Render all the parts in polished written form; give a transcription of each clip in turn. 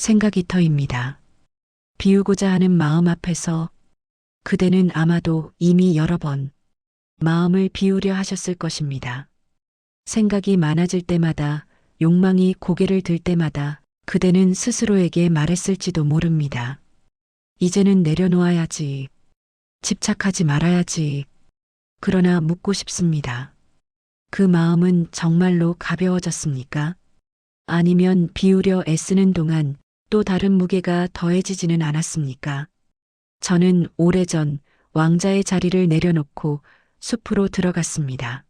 생각이 터입니다. 비우고자 하는 마음 앞에서 그대는 아마도 이미 여러 번 마음을 비우려 하셨을 것입니다. 생각이 많아질 때마다, 욕망이 고개를 들 때마다 그대는 스스로에게 말했을지도 모릅니다. 이제는 내려놓아야지. 집착하지 말아야지. 그러나 묻고 싶습니다. 그 마음은 정말로 가벼워졌습니까? 아니면 비우려 애쓰는 동안 또 다른 무게가 더해지지는 않았습니까? 저는 오래전 왕자의 자리를 내려놓고 숲으로 들어갔습니다.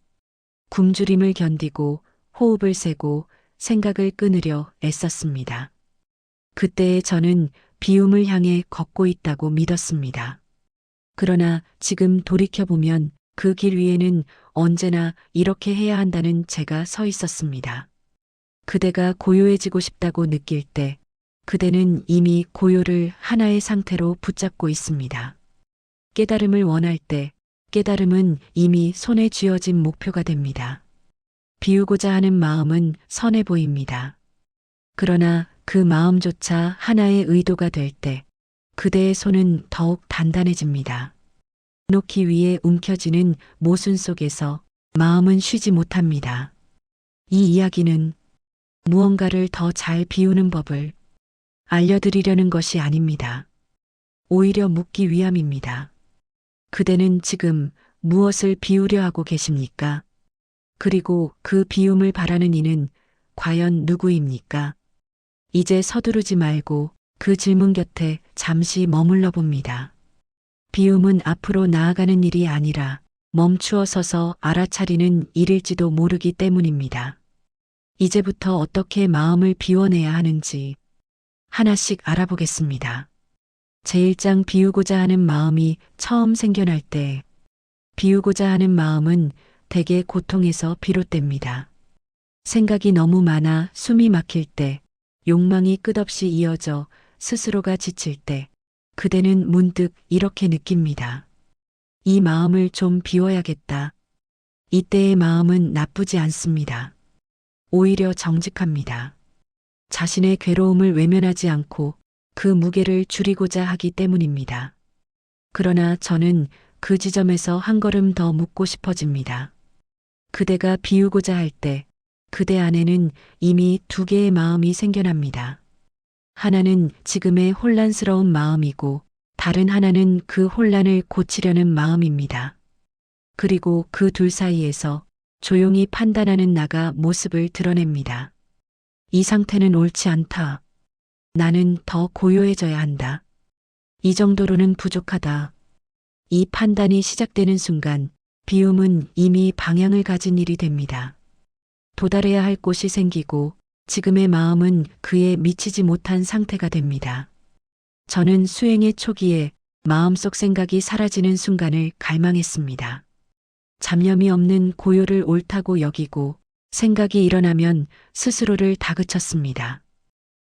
굶주림을 견디고 호흡을 세고 생각을 끊으려 애썼습니다. 그때의 저는 비움을 향해 걷고 있다고 믿었습니다. 그러나 지금 돌이켜보면 그 길 위에는 언제나 이렇게 해야 한다는 제가 서 있었습니다. 그대가 고요해지고 싶다고 느낄 때 그대는 이미 고요를 하나의 상태로 붙잡고 있습니다. 깨달음을 원할 때 깨달음은 이미 손에 쥐어진 목표가 됩니다. 비우고자 하는 마음은 선해 보입니다. 그러나 그 마음조차 하나의 의도가 될 때 그대의 손은 더욱 단단해집니다. 놓기 위해 움켜쥐는 모순 속에서 마음은 쉬지 못합니다. 이 이야기는 무언가를 더 잘 비우는 법을 알려드리려는 것이 아닙니다. 오히려 묻기 위함입니다. 그대는 지금 무엇을 비우려 하고 계십니까? 그리고 그 비움을 바라는 이는 과연 누구입니까? 이제 서두르지 말고 그 질문 곁에 잠시 머물러 봅니다. 비움은 앞으로 나아가는 일이 아니라 멈추어 서서 알아차리는 일일지도 모르기 때문입니다. 이제부터 어떻게 마음을 비워내야 하는지 하나씩 알아보겠습니다. 제1장 비우고자 하는 마음이 처음 생겨날 때 비우고자 하는 마음은 대개 고통에서 비롯됩니다. 생각이 너무 많아 숨이 막힐 때, 욕망이 끝없이 이어져 스스로가 지칠 때 그대는 문득 이렇게 느낍니다. 이 마음을 좀 비워야겠다. 이때의 마음은 나쁘지 않습니다. 오히려 정직합니다. 자신의 괴로움을 외면하지 않고 그 무게를 줄이고자 하기 때문입니다. 그러나 저는 그 지점에서 한 걸음 더 묻고 싶어집니다. 그대가 비우고자 할 때 그대 안에는 이미 두 개의 마음이 생겨납니다. 하나는 지금의 혼란스러운 마음이고 다른 하나는 그 혼란을 고치려는 마음입니다. 그리고 그 둘 사이에서 조용히 판단하는 나가 모습을 드러냅니다. 이 상태는 옳지 않다. 나는 더 고요해져야 한다. 이 정도로는 부족하다. 이 판단이 시작되는 순간 비움은 이미 방향을 가진 일이 됩니다. 도달해야 할 곳이 생기고 지금의 마음은 그에 미치지 못한 상태가 됩니다. 저는 수행의 초기에 마음속 생각이 사라지는 순간을 갈망했습니다. 잡념이 없는 고요를 옳다고 여기고 생각이 일어나면 스스로를 다그쳤습니다.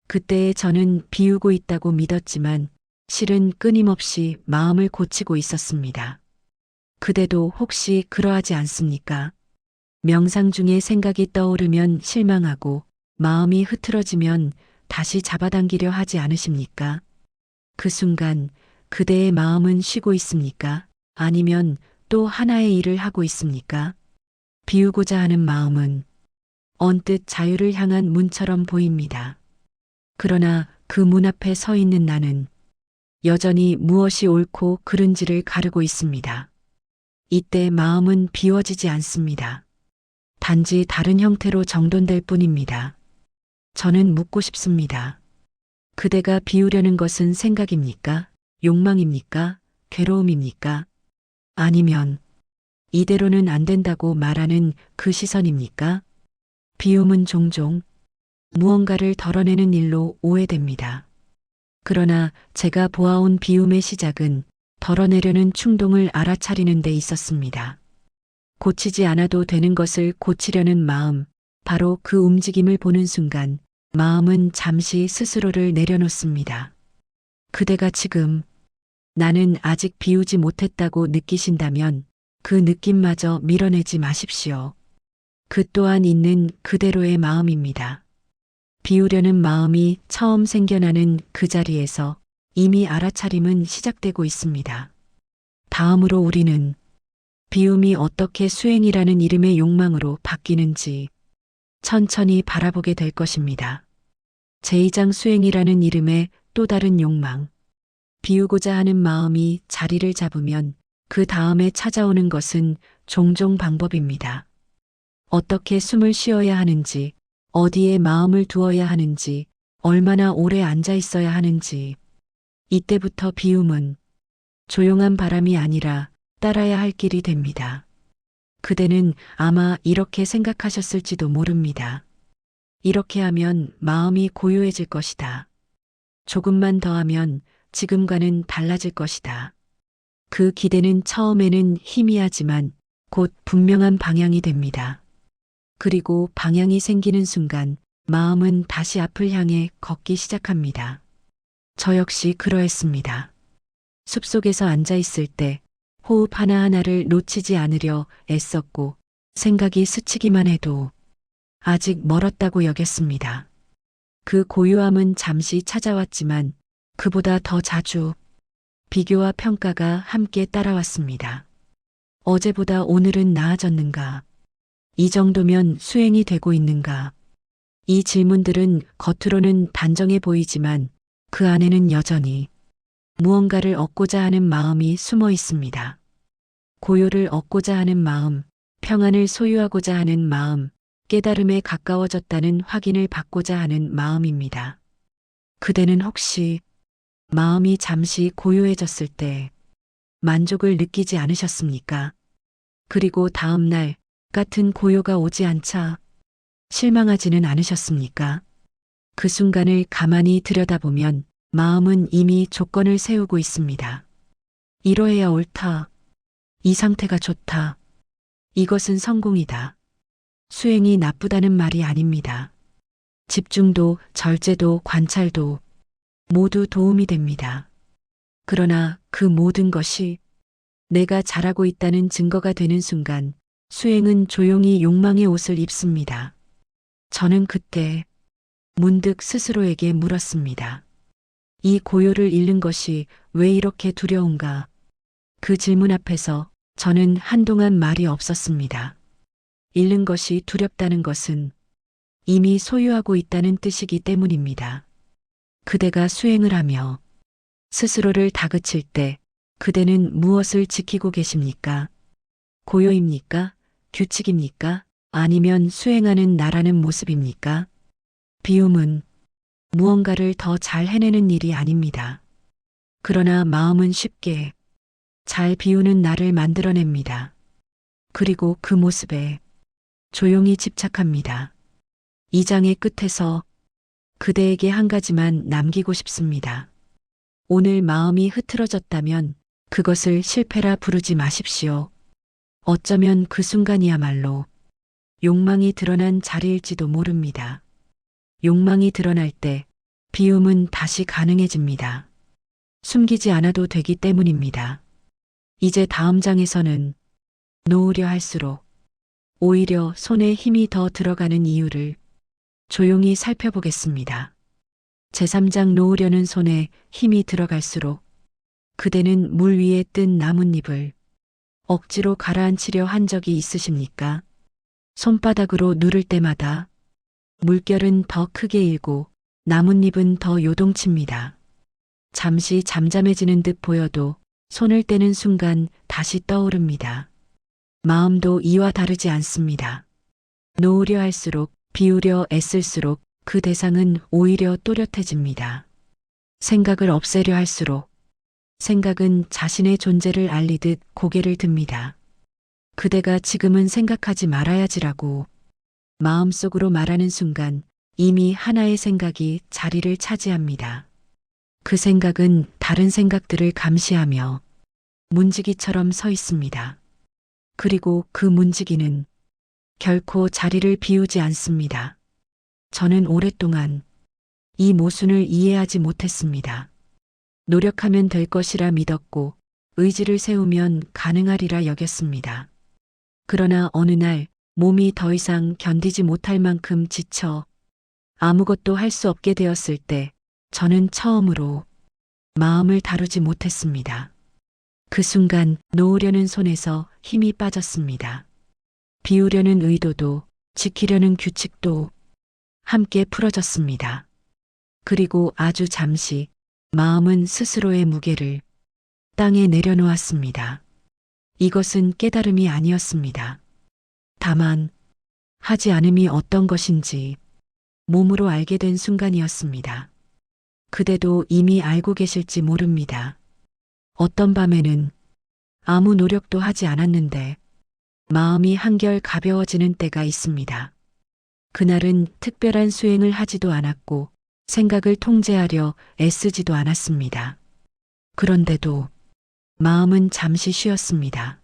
그때의 저는 비우고 있다고 믿었지만 실은 끊임없이 마음을 고치고 있었습니다. 그대도 혹시 그러하지 않습니까? 명상 중에 생각이 떠오르면 실망하고 마음이 흐트러지면 다시 잡아당기려 하지 않으십니까? 그 순간 그대의 마음은 쉬고 있습니까? 아니면 또 하나의 일을 하고 있습니까? 비우고자 하는 마음은 언뜻 자유를 향한 문처럼 보입니다. 그러나 그 문 앞에 서 있는 나는 여전히 무엇이 옳고 그른지를 가르고 있습니다. 이때 마음은 비워지지 않습니다. 단지 다른 형태로 정돈될 뿐입니다. 저는 묻고 싶습니다. 그대가 비우려는 것은 생각입니까? 욕망입니까? 괴로움입니까? 아니면 이대로는 안 된다고 말하는 그 시선입니까? 비움은 종종 무언가를 덜어내는 일로 오해됩니다. 그러나 제가 보아온 비움의 시작은 덜어내려는 충동을 알아차리는 데 있었습니다. 고치지 않아도 되는 것을 고치려는 마음, 바로 그 움직임을 보는 순간 마음은 잠시 스스로를 내려놓습니다. 그대가 지금 나는 아직 비우지 못했다고 느끼신다면 그 느낌마저 밀어내지 마십시오. 그 또한 있는 그대로의 마음입니다. 비우려는 마음이 처음 생겨나는 그 자리에서 이미 알아차림은 시작되고 있습니다. 다음으로 우리는 비움이 어떻게 수행이라는 이름의 욕망으로 바뀌는지 천천히 바라보게 될 것입니다. 제2장 수행이라는 이름의 또 다른 욕망. 비우고자 하는 마음이 자리를 잡으면 그 다음에 찾아오는 것은 종종 방법입니다. 어떻게 숨을 쉬어야 하는지, 어디에 마음을 두어야 하는지, 얼마나 오래 앉아 있어야 하는지. 이때부터 비움은 조용한 바람이 아니라 따라야 할 길이 됩니다. 그대는 아마 이렇게 생각하셨을지도 모릅니다. 이렇게 하면 마음이 고요해질 것이다. 조금만 더 하면 지금과는 달라질 것이다. 그 기대는 처음에는 희미하지만 곧 분명한 방향이 됩니다. 그리고 방향이 생기는 순간 마음은 다시 앞을 향해 걷기 시작합니다. 저 역시 그러했습니다. 숲속에서 앉아 있을 때 호흡 하나하나를 놓치지 않으려 애썼고 생각이 스치기만 해도 아직 멀었다고 여겼습니다. 그 고요함은 잠시 찾아왔지만 그보다 더 자주 비교와 평가가 함께 따라왔습니다. 어제보다 오늘은 나아졌는가? 이 정도면 수행이 되고 있는가? 이 질문들은 겉으로는 단정해 보이지만 그 안에는 여전히 무언가를 얻고자 하는 마음이 숨어 있습니다. 고요를 얻고자 하는 마음, 평안을 소유하고자 하는 마음, 깨달음에 가까워졌다는 확인을 받고자 하는 마음입니다. 그대는 혹시 마음이 잠시 고요해졌을 때 만족을 느끼지 않으셨습니까? 그리고 다음 날 같은 고요가 오지 않자 실망하지는 않으셨습니까? 그 순간을 가만히 들여다보면 마음은 이미 조건을 세우고 있습니다. 이러해야 옳다. 이 상태가 좋다. 이것은 성공이다. 수행이 나쁘다는 말이 아닙니다. 집중도, 절제도, 관찰도 모두 도움이 됩니다. 그러나 그 모든 것이 내가 잘하고 있다는 증거가 되는 순간 수행은 조용히 욕망의 옷을 입습니다. 저는 그때 문득 스스로에게 물었습니다. 이 고요를 잃는 것이 왜 이렇게 두려운가? 그 질문 앞에서 저는 한동안 말이 없었습니다. 잃는 것이 두렵다는 것은 이미 소유하고 있다는 뜻이기 때문입니다. 그대가 수행을 하며 스스로를 다그칠 때 그대는 무엇을 지키고 계십니까? 고요입니까? 규칙입니까? 아니면 수행하는 나라는 모습입니까? 비움은 무언가를 더 잘 해내는 일이 아닙니다. 그러나 마음은 쉽게 잘 비우는 나를 만들어냅니다. 그리고 그 모습에 조용히 집착합니다. 이 장의 끝에서 그대에게 한 가지만 남기고 싶습니다. 오늘 마음이 흐트러졌다면 그것을 실패라 부르지 마십시오. 어쩌면 그 순간이야말로 욕망이 드러난 자리일지도 모릅니다. 욕망이 드러날 때 비움은 다시 가능해집니다. 숨기지 않아도 되기 때문입니다. 이제 다음 장에서는 놓으려 할수록 오히려 손에 힘이 더 들어가는 이유를 조용히 살펴보겠습니다. 제3장 놓으려는 손에 힘이 들어갈수록 그대는 물 위에 뜬 나뭇잎을 억지로 가라앉히려 한 적이 있으십니까? 손바닥으로 누를 때마다 물결은 더 크게 일고 나뭇잎은 더 요동칩니다. 잠시 잠잠해지는 듯 보여도 손을 떼는 순간 다시 떠오릅니다. 마음도 이와 다르지 않습니다. 놓으려 할수록 비우려 애쓸수록 그 대상은 오히려 또렷해집니다. 생각을 없애려 할수록 생각은 자신의 존재를 알리듯 고개를 듭니다. 그대가 지금은 생각하지 말아야지라고 마음속으로 말하는 순간 이미 하나의 생각이 자리를 차지합니다. 그 생각은 다른 생각들을 감시하며 문지기처럼 서 있습니다. 그리고 그 문지기는 결코 자리를 비우지 않습니다. 저는 오랫동안 이 모순을 이해하지 못했습니다. 노력하면 될 것이라 믿었고 의지를 세우면 가능하리라 여겼습니다. 그러나 어느 날 몸이 더 이상 견디지 못할 만큼 지쳐 아무것도 할 수 없게 되었을 때 저는 처음으로 마음을 다루지 못했습니다. 그 순간 놓으려는 손에서 힘이 빠졌습니다. 비우려는 의도도 지키려는 규칙도 함께 풀어졌습니다. 그리고 아주 잠시 마음은 스스로의 무게를 땅에 내려놓았습니다. 이것은 깨달음이 아니었습니다. 다만 하지 않음이 어떤 것인지 몸으로 알게 된 순간이었습니다. 그대도 이미 알고 계실지 모릅니다. 어떤 밤에는 아무 노력도 하지 않았는데 마음이 한결 가벼워지는 때가 있습니다. 그날은 특별한 수행을 하지도 않았고 생각을 통제하려 애쓰지도 않았습니다. 그런데도 마음은 잠시 쉬었습니다.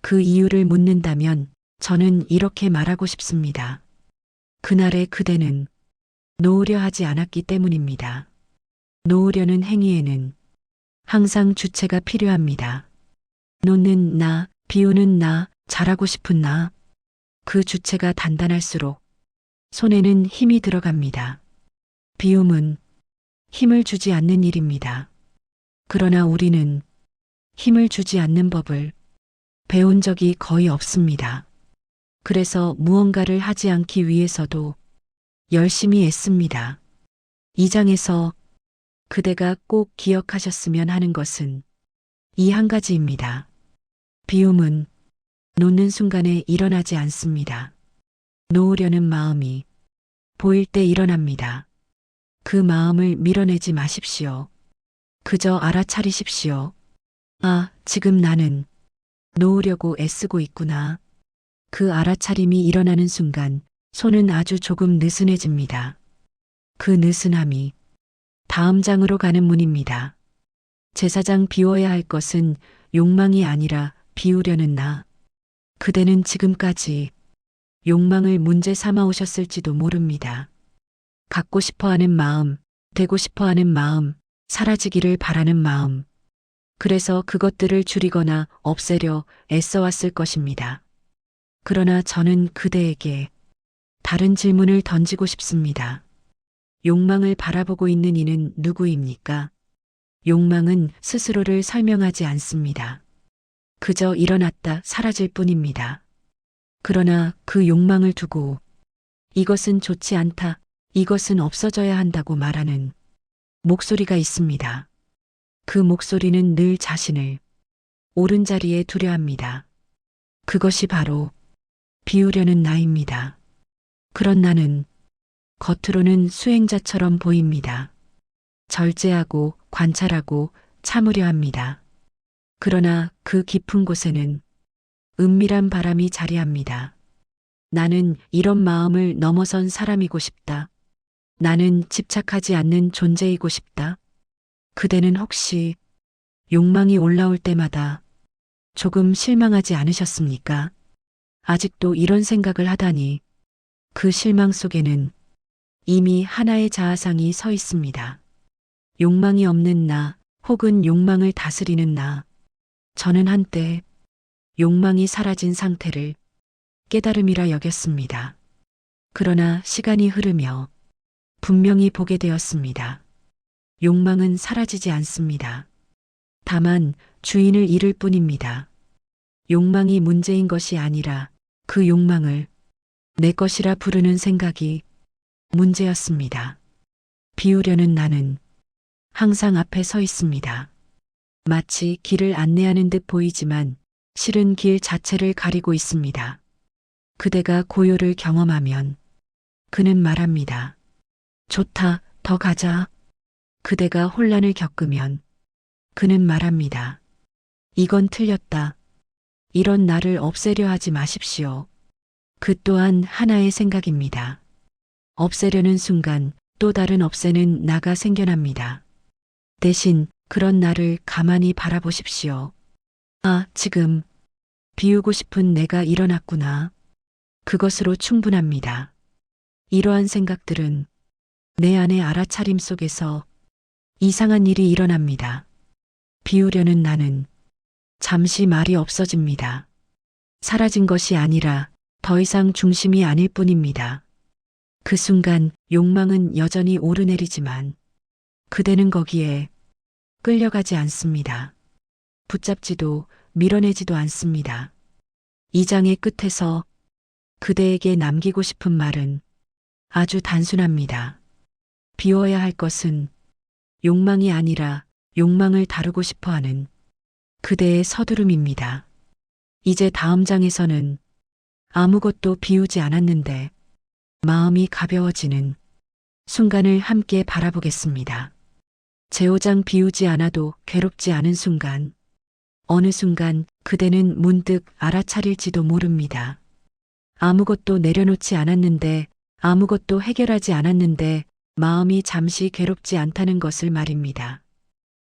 그 이유를 묻는다면 저는 이렇게 말하고 싶습니다. 그날의 그대는 놓으려 하지 않았기 때문입니다. 놓으려는 행위에는 항상 주체가 필요합니다. 놓는 나, 비우는 나, 잘하고 싶은 나. 그 주체가 단단할수록 손에는 힘이 들어갑니다. 비움은 힘을 주지 않는 일입니다. 그러나 우리는 힘을 주지 않는 법을 배운 적이 거의 없습니다. 그래서 무언가를 하지 않기 위해서도 열심히 애씁니다. 이 장에서 그대가 꼭 기억하셨으면 하는 것은 이 한 가지입니다. 비움은 놓는 순간에 일어나지 않습니다. 놓으려는 마음이 보일 때 일어납니다. 그 마음을 밀어내지 마십시오. 그저 알아차리십시오. 아, 지금 나는 놓으려고 애쓰고 있구나. 그 알아차림이 일어나는 순간 손은 아주 조금 느슨해집니다. 그 느슨함이 다음 장으로 가는 문입니다. 제사장 비워야 할 것은 욕망이 아니라 비우려는 나. 그대는 지금까지 욕망을 문제 삼아 오셨을지도 모릅니다. 갖고 싶어 하는 마음, 되고 싶어 하는 마음, 사라지기를 바라는 마음. 그래서 그것들을 줄이거나 없애려 애써왔을 것입니다. 그러나 저는 그대에게 다른 질문을 던지고 싶습니다. 욕망을 바라보고 있는 이는 누구입니까? 욕망은 스스로를 설명하지 않습니다. 그저 일어났다 사라질 뿐입니다. 그러나 그 욕망을 두고 이것은 좋지 않다, 이것은 없어져야 한다고 말하는 목소리가 있습니다. 그 목소리는 늘 자신을 옳은 자리에 두려 합니다. 그것이 바로 비우려는 나입니다. 그런 나는 겉으로는 수행자처럼 보입니다. 절제하고 관찰하고 참으려 합니다. 그러나 그 깊은 곳에는 은밀한 바람이 자리합니다. 나는 이런 마음을 넘어선 사람이고 싶다. 나는 집착하지 않는 존재이고 싶다. 그대는 혹시 욕망이 올라올 때마다 조금 실망하지 않으셨습니까? 아직도 이런 생각을 하다니 그 실망 속에는 이미 하나의 자아상이 서 있습니다. 욕망이 없는 나 혹은 욕망을 다스리는 나. 저는 한때 욕망이 사라진 상태를 깨달음이라 여겼습니다. 그러나 시간이 흐르며 분명히 보게 되었습니다. 욕망은 사라지지 않습니다. 다만 주인을 잃을 뿐입니다. 욕망이 문제인 것이 아니라 그 욕망을 내 것이라 부르는 생각이 문제였습니다. 비우려는 나는 항상 앞에 서 있습니다. 마치 길을 안내하는 듯 보이지만 실은 길 자체를 가리고 있습니다. 그대가 고요를 경험하면 그는 말합니다. 좋다, 더 가자. 그대가 혼란을 겪으면 그는 말합니다. 이건 틀렸다. 이런 나를 없애려 하지 마십시오. 그 또한 하나의 생각입니다. 없애려는 순간 또 다른 없애는 나가 생겨납니다. 대신 그런 나를 가만히 바라보십시오. 아, 지금 비우고 싶은 내가 일어났구나. 그것으로 충분합니다. 이러한 생각들은 내 안의 알아차림 속에서 이상한 일이 일어납니다. 비우려는 나는 잠시 말이 없어집니다. 사라진 것이 아니라 더 이상 중심이 아닐 뿐입니다. 그 순간 욕망은 여전히 오르내리지만 그대는 거기에 끌려가지 않습니다. 붙잡지도 밀어내지도 않습니다. 이 장의 끝에서 그대에게 남기고 싶은 말은 아주 단순합니다. 비워야 할 것은 욕망이 아니라 욕망을 다루고 싶어 하는 그대의 서두름입니다. 이제 다음 장에서는 아무것도 비우지 않았는데 마음이 가벼워지는 순간을 함께 바라보겠습니다. 제5장 비우지 않아도 괴롭지 않은 순간, 어느 순간 그대는 문득 알아차릴지도 모릅니다. 아무것도 내려놓지 않았는데, 아무것도 해결하지 않았는데 마음이 잠시 괴롭지 않다는 것을 말입니다.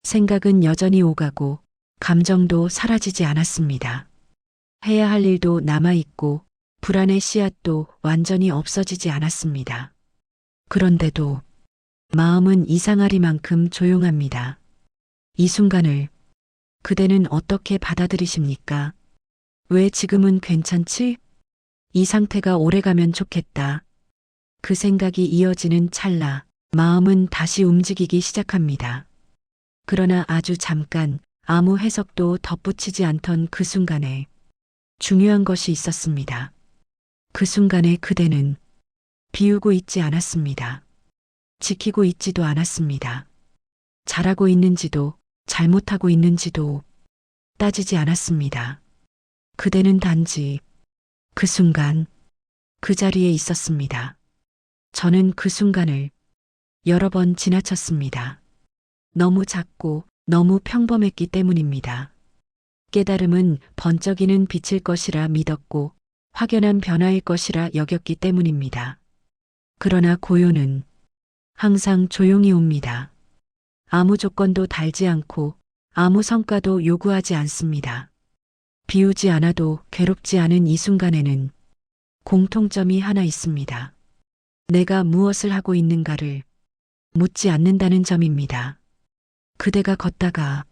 생각은 여전히 오가고 감정도 사라지지 않았습니다. 해야 할 일도 남아있고 불안의 씨앗도 완전히 없어지지 않았습니다. 그런데도 마음은 이상하리만큼 조용합니다. 이 순간을 그대는 어떻게 받아들이십니까? 왜 지금은 괜찮지? 이 상태가 오래가면 좋겠다. 그 생각이 이어지는 찰나 마음은 다시 움직이기 시작합니다. 그러나 아주 잠깐 아무 해석도 덧붙이지 않던 그 순간에 중요한 것이 있었습니다. 그 순간에 그대는 비우고 있지 않았습니다. 지키고 있지도 않았습니다. 잘하고 있는지도 잘못하고 있는지도 따지지 않았습니다. 그대는 단지 그 순간 그 자리에 있었습니다. 저는 그 순간을 여러 번 지나쳤습니다. 너무 작고 너무 평범했기 때문입니다. 깨달음은 번쩍이는 빛일 것이라 믿었고 확연한 변화일 것이라 여겼기 때문입니다. 그러나 고요는 항상 조용히 옵니다. 아무 조건도 달지 않고 아무 성과도 요구하지 않습니다. 비우지 않아도 괴롭지 않은 이 순간에는 공통점이 하나 있습니다. 내가 무엇을 하고 있는가를 묻지 않는다는 점입니다. 그대가 걷다가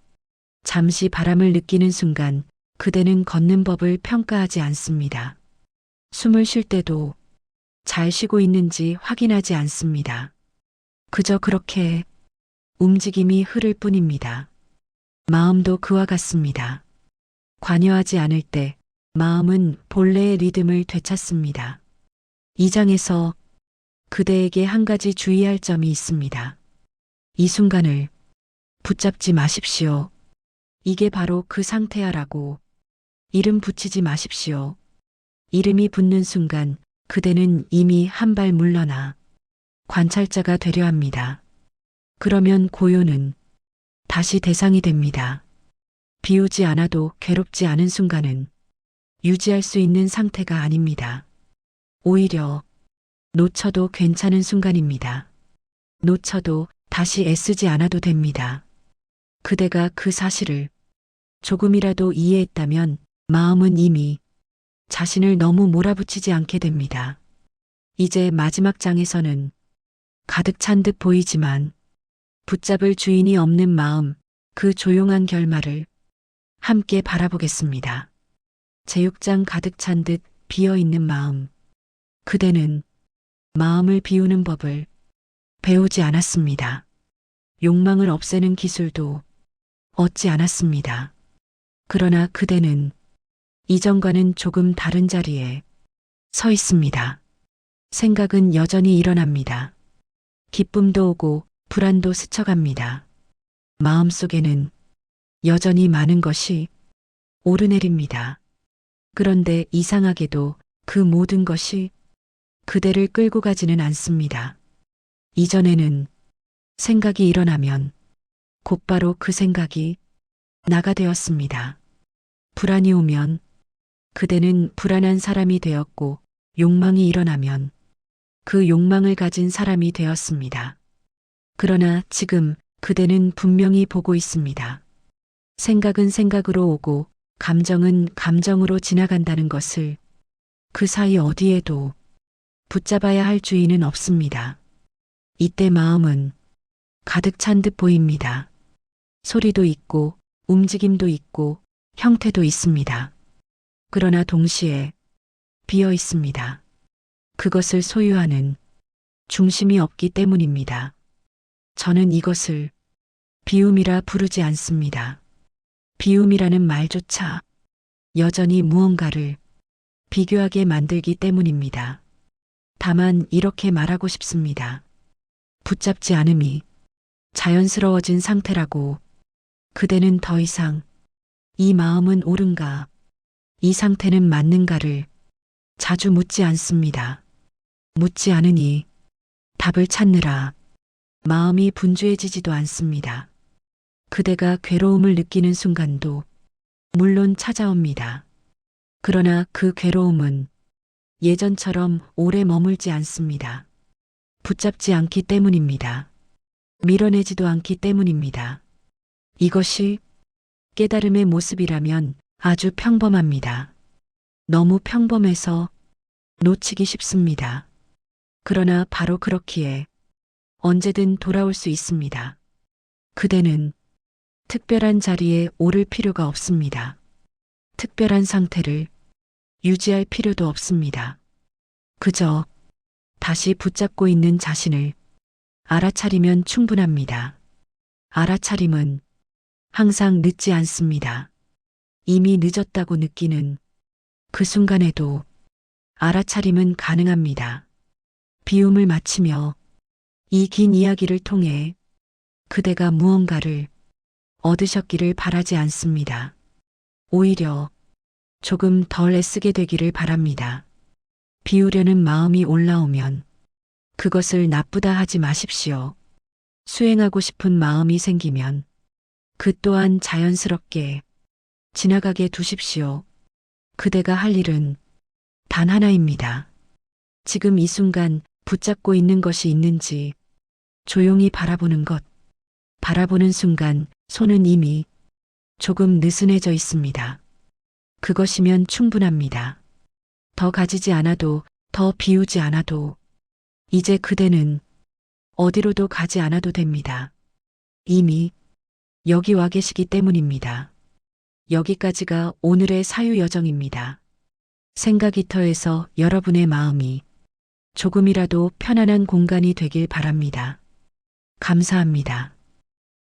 잠시 바람을 느끼는 순간 그대는 걷는 법을 평가하지 않습니다. 숨을 쉴 때도 잘 쉬고 있는지 확인하지 않습니다. 그저 그렇게 움직임이 흐를 뿐입니다. 마음도 그와 같습니다. 관여하지 않을 때 마음은 본래의 리듬을 되찾습니다. 이 장에서 그대에게 한 가지 주의할 점이 있습니다. 이 순간을 붙잡지 마십시오. 이게 바로 그 상태야라고 이름 붙이지 마십시오. 이름이 붙는 순간 그대는 이미 한 발 물러나 관찰자가 되려 합니다. 그러면 고요는 다시 대상이 됩니다. 비우지 않아도 괴롭지 않은 순간은 유지할 수 있는 상태가 아닙니다. 오히려 놓쳐도 괜찮은 순간입니다. 놓쳐도 다시 애쓰지 않아도 됩니다. 그대가 그 사실을 조금이라도 이해했다면 마음은 이미 자신을 너무 몰아붙이지 않게 됩니다. 이제 마지막 장에서는 가득 찬 듯 보이지만 붙잡을 주인이 없는 마음, 그 조용한 결말을 함께 바라보겠습니다. 제6장 가득 찬 듯 비어있는 마음. 그대는 마음을 비우는 법을 배우지 않았습니다. 욕망을 없애는 기술도 얻지 않았습니다. 그러나 그대는 이전과는 조금 다른 자리에 서 있습니다. 생각은 여전히 일어납니다. 기쁨도 오고 불안도 스쳐갑니다. 마음속에는 여전히 많은 것이 오르내립니다. 그런데 이상하게도 그 모든 것이 그대를 끌고 가지는 않습니다. 이전에는 생각이 일어나면 곧바로 그 생각이 나가 되었습니다. 불안이 오면 그대는 불안한 사람이 되었고 욕망이 일어나면 그 욕망을 가진 사람이 되었습니다. 그러나 지금 그대는 분명히 보고 있습니다. 생각은 생각으로 오고 감정은 감정으로 지나간다는 것을 그 사이 어디에도 붙잡아야 할 주인은 없습니다. 이때 마음은 가득 찬 듯 보입니다. 소리도 있고 움직임도 있고 형태도 있습니다. 그러나 동시에 비어 있습니다. 그것을 소유하는 중심이 없기 때문입니다. 저는 이것을 비움이라 부르지 않습니다. 비움이라는 말조차 여전히 무언가를 비교하게 만들기 때문입니다. 다만 이렇게 말하고 싶습니다. 붙잡지 않음이 자연스러워진 상태라고. 그대는 더 이상 이 마음은 옳은가, 이 상태는 맞는가를 자주 묻지 않습니다. 묻지 않으니 답을 찾느라 마음이 분주해지지도 않습니다. 그대가 괴로움을 느끼는 순간도 물론 찾아옵니다. 그러나 그 괴로움은 예전처럼 오래 머물지 않습니다. 붙잡지 않기 때문입니다. 밀어내지도 않기 때문입니다. 이것이 깨달음의 모습이라면 아주 평범합니다. 너무 평범해서 놓치기 쉽습니다. 그러나 바로 그렇기에 언제든 돌아올 수 있습니다. 그대는 특별한 자리에 오를 필요가 없습니다. 특별한 상태를 유지할 필요도 없습니다. 그저 다시 붙잡고 있는 자신을 알아차리면 충분합니다. 알아차림은 항상 늦지 않습니다. 이미 늦었다고 느끼는 그 순간에도 알아차림은 가능합니다. 비움을 마치며 이 긴 이야기를 통해 그대가 무언가를 얻으셨기를 바라지 않습니다. 오히려 조금 덜 애쓰게 되기를 바랍니다. 비우려는 마음이 올라오면 그것을 나쁘다 하지 마십시오. 수행하고 싶은 마음이 생기면 그 또한 자연스럽게 지나가게 두십시오. 그대가 할 일은 단 하나입니다. 지금 이 순간 붙잡고 있는 것이 있는지 조용히 바라보는 것. 바라보는 순간 손은 이미 조금 느슨해져 있습니다. 그것이면 충분합니다. 더 가지지 않아도, 더 비우지 않아도, 이제 그대는 어디로도 가지 않아도 됩니다. 이미 여기 와 계시기 때문입니다. 여기까지가 오늘의 사유여정입니다. 생각이터에서 여러분의 마음이 조금이라도 편안한 공간이 되길 바랍니다. 감사합니다.